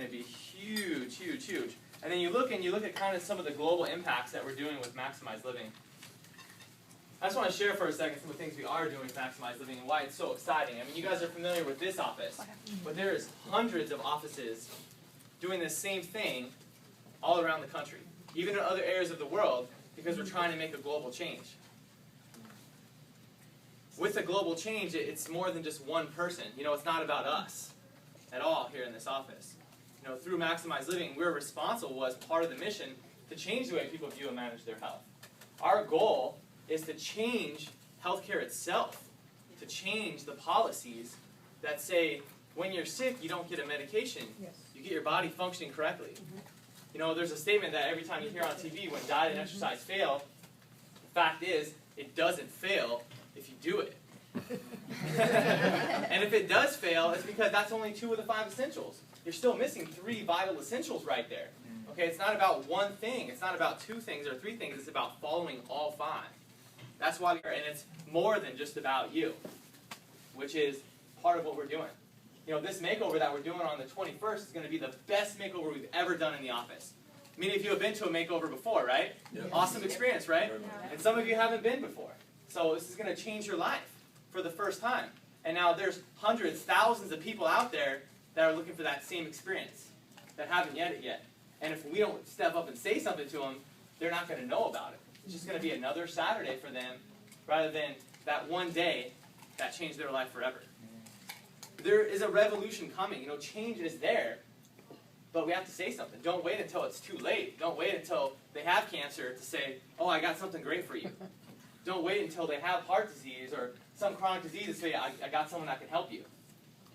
going to be huge, huge, huge. And then you look at kind of some of the global impacts that we're doing with Maximize Living. I just want to share for a second some of the things we are doing with Maximize Living and why it's so exciting. I mean, you guys are familiar with this office, but there's hundreds of offices doing the same thing all around the country, even in other areas of the world, because we're trying to make a global change. With a global change, it's more than just one person. You know, it's not about us at all here in this office. You know, through Maximize Living, we're responsible as part of the mission to change the way people view and manage their health. Our goal is to change healthcare itself, to change the policies that say when you're sick, you don't get a medication. Yes. You get your body functioning correctly. You know, there's a statement that every time you hear on TV, when diet and exercise fail, the fact is, it doesn't fail if you do it. And if it does fail, it's because that's only 2 of the 5 essentials. You're still missing 3 vital essentials right there. Okay, it's not about one thing. It's not about 2 things or 3 things. It's about following all 5. That's why we're, and it's more than just about you, which is part of what we're doing. You know, this makeover that we're doing on the 21st is going to be the best makeover we've ever done in the office. Many of you have been to a makeover before, right? Yep. Awesome experience, right? And some of you haven't been before. So this is going to change your life for the first time. And now there's hundreds, thousands of people out there that are looking for that same experience, that haven't yet. And if we don't step up and say something to them, they're not going to know about it. It's just going to be another Saturday for them, rather than that one day that changed their life forever. There is a revolution coming. You know, change is there, but we have to say something. Don't wait until it's too late. Don't wait until they have cancer to say, oh, I got something great for you. Don't wait until they have heart disease or some chronic disease to say, I got someone that can help you.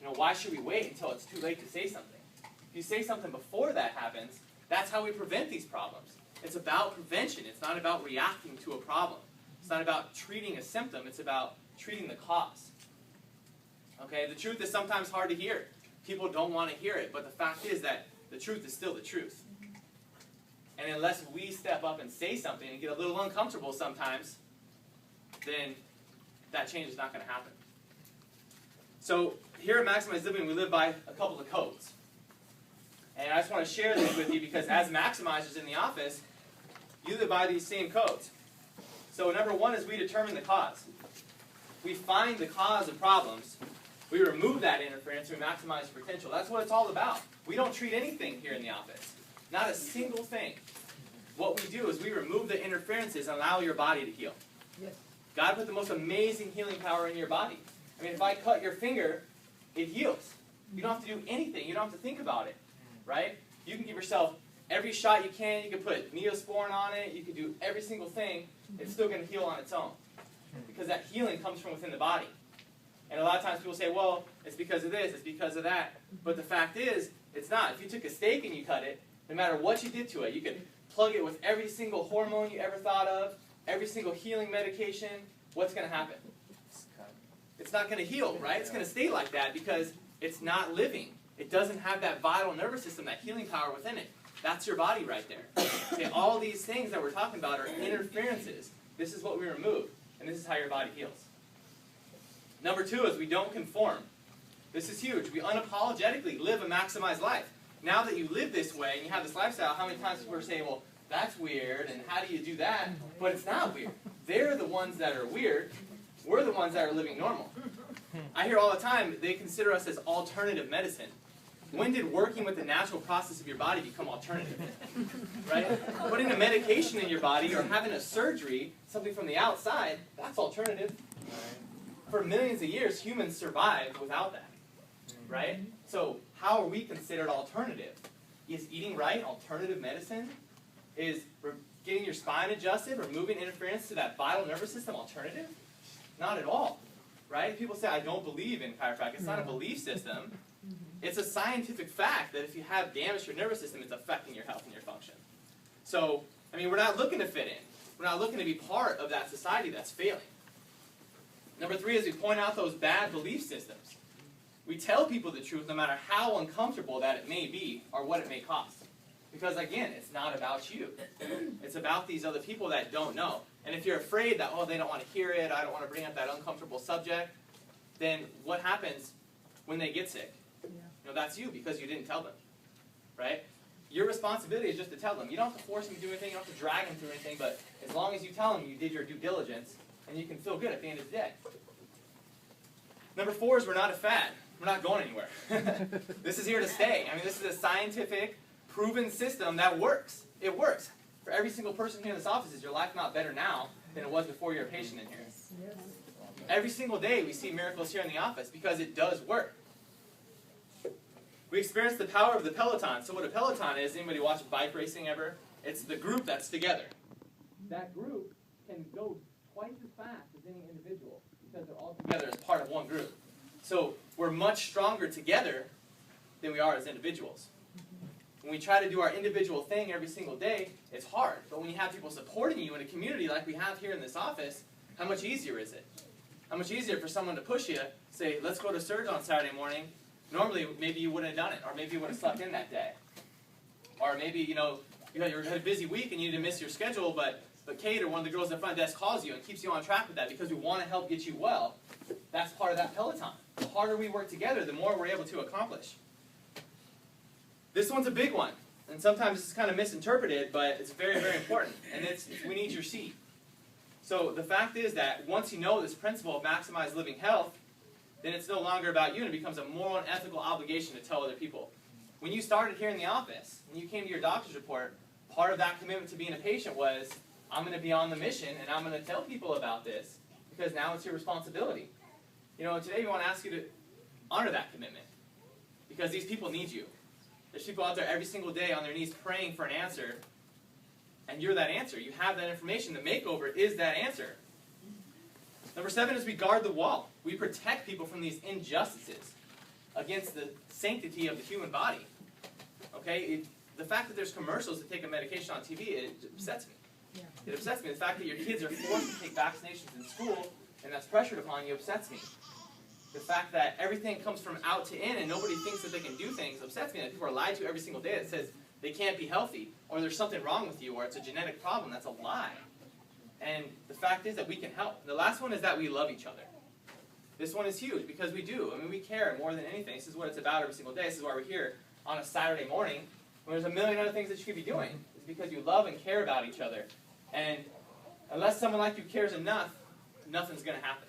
You know, why should we wait until it's too late to say something? If you say something before that happens, that's how we prevent these problems. It's about prevention. It's not about reacting to a problem. It's not about treating a symptom. It's about treating the cause. Okay, the truth is sometimes hard to hear. People don't want to hear it, but the fact is that the truth is still the truth. And unless we step up and say something and get a little uncomfortable sometimes, then that change is not going to happen. So here at Maximize Living, we live by a couple of codes. And I just want to share these with you because as maximizers in the office, you live by these same codes. So number 1 is we determine the cause. We find the cause of problems. We remove that interference. We maximize potential. That's what it's all about. We don't treat anything here in the office. Not a single thing. What we do is we remove the interferences and allow your body to heal. Yes. God put the most amazing healing power in your body. I mean, if I cut your finger, it heals. You don't have to do anything. You don't have to think about it, right? You can give yourself every shot you can. You can put Neosporin on it. You can do every single thing. It's still going to heal on its own because that healing comes from within the body. And a lot of times people say, well, it's because of this, it's because of that. But the fact is, it's not. If you took a steak and you cut it, no matter what you did to it, you could plug it with every single hormone you ever thought of, every single healing medication, what's going to happen? It's not going to heal, right? It's going to stay like that because it's not living. It doesn't have that vital nervous system, that healing power within it. That's your body right there. Okay, all these things that we're talking about are interferences. This is what we remove, and this is how your body heals. Number 2 is we don't conform. This is huge. We unapologetically live a maximized life. Now that you live this way and you have this lifestyle, how many times people are saying, well, that's weird, and how do you do that? But it's not weird. They're the ones that are weird. We're the ones that are living normal. I hear all the time, they consider us as alternative medicine. When did working with the natural process of your body become alternative? Right? Putting a medication in your body or having a surgery, something from the outside, that's alternative. For millions of years, humans survived without that. Right? So how are we considered alternative? Is eating right alternative medicine? Is getting your spine adjusted, removing interference to that vital nervous system alternative? Not at all. Right? People say, I don't believe in chiropractic. It's not a belief system. It's a scientific fact that if you have damage to your nervous system, it's affecting your health and your function. So, I mean, we're not looking to fit in. We're not looking to be part of that society that's failing. Number 3 is we point out those bad belief systems. We tell people the truth no matter how uncomfortable that it may be or what it may cost. Because again, it's not about you. It's about these other people that don't know. And if you're afraid that, oh, they don't want to hear it, I don't want to bring up that uncomfortable subject, then what happens when they get sick? You know, that's you because you didn't tell them. right? Your responsibility is just to tell them. You don't have to force them to do anything. You don't have to drag them through anything. But as long as you tell them you did your due diligence, and you can feel good at the end of the day. Number 4 is we're not a fad. We're not going anywhere. This is here to stay. I mean, this is a scientific, proven system that works. It works. For every single person here in this office, is your life not better now than it was before you're a patient in here? Yes. Every single day we see miracles here in the office because it does work. We experience the power of the Peloton. So what a Peloton is, anybody watch bike racing ever? It's the group that's together. That group can go twice as fast as any individual because they're all together as part of one group. So we're much stronger together than we are as individuals. When we try to do our individual thing every single day, it's hard. But when you have people supporting you in a community like we have here in this office, how much easier is it? How much easier for someone to push you, say, let's go to Surge on Saturday morning. Normally, maybe you wouldn't have done it, or maybe you would have slept in that day. Or maybe, you had a busy week and you didn't miss your schedule, but Kate or one of the girls at the front desk calls you and keeps you on track with that because we want to help get you well. That's part of that Peloton. The harder we work together, the more we're able to accomplish. This one's a big one, and sometimes it's kind of misinterpreted, but it's very, very important, and it's we need your seat. So the fact is that once you know this principle of maximize living health, then it's no longer about you, and it becomes a moral and ethical obligation to tell other people. When you started here in the office, when you came to your doctor's report, part of that commitment to being a patient was, I'm going to be on the mission, and I'm going to tell people about this, because now it's your responsibility. Today we want to ask you to honor that commitment, because these people need you. There's people out there every single day on their knees praying for an answer, and you're that answer. You have that information. The makeover is that answer. Number 7 is we guard the wall. We protect people from these injustices against the sanctity of the human body. Okay? The fact that there's commercials that take a medication on TV, it upsets me. Yeah. It upsets me. The fact that your kids are forced to take vaccinations in school, and that's pressured upon you, upsets me. The fact that everything comes from out to in and nobody thinks that they can do things upsets me. That people are lied to every single day that says they can't be healthy, or there's something wrong with you, or it's a genetic problem. That's a lie. And the fact is that we can help. And the last one is that we love each other. This one is huge because we do. I mean, we care more than anything. This is what it's about every single day. This is why we're here on a Saturday morning when there's a million other things that you could be doing. It's because you love and care about each other. And unless someone like you cares enough, nothing's going to happen.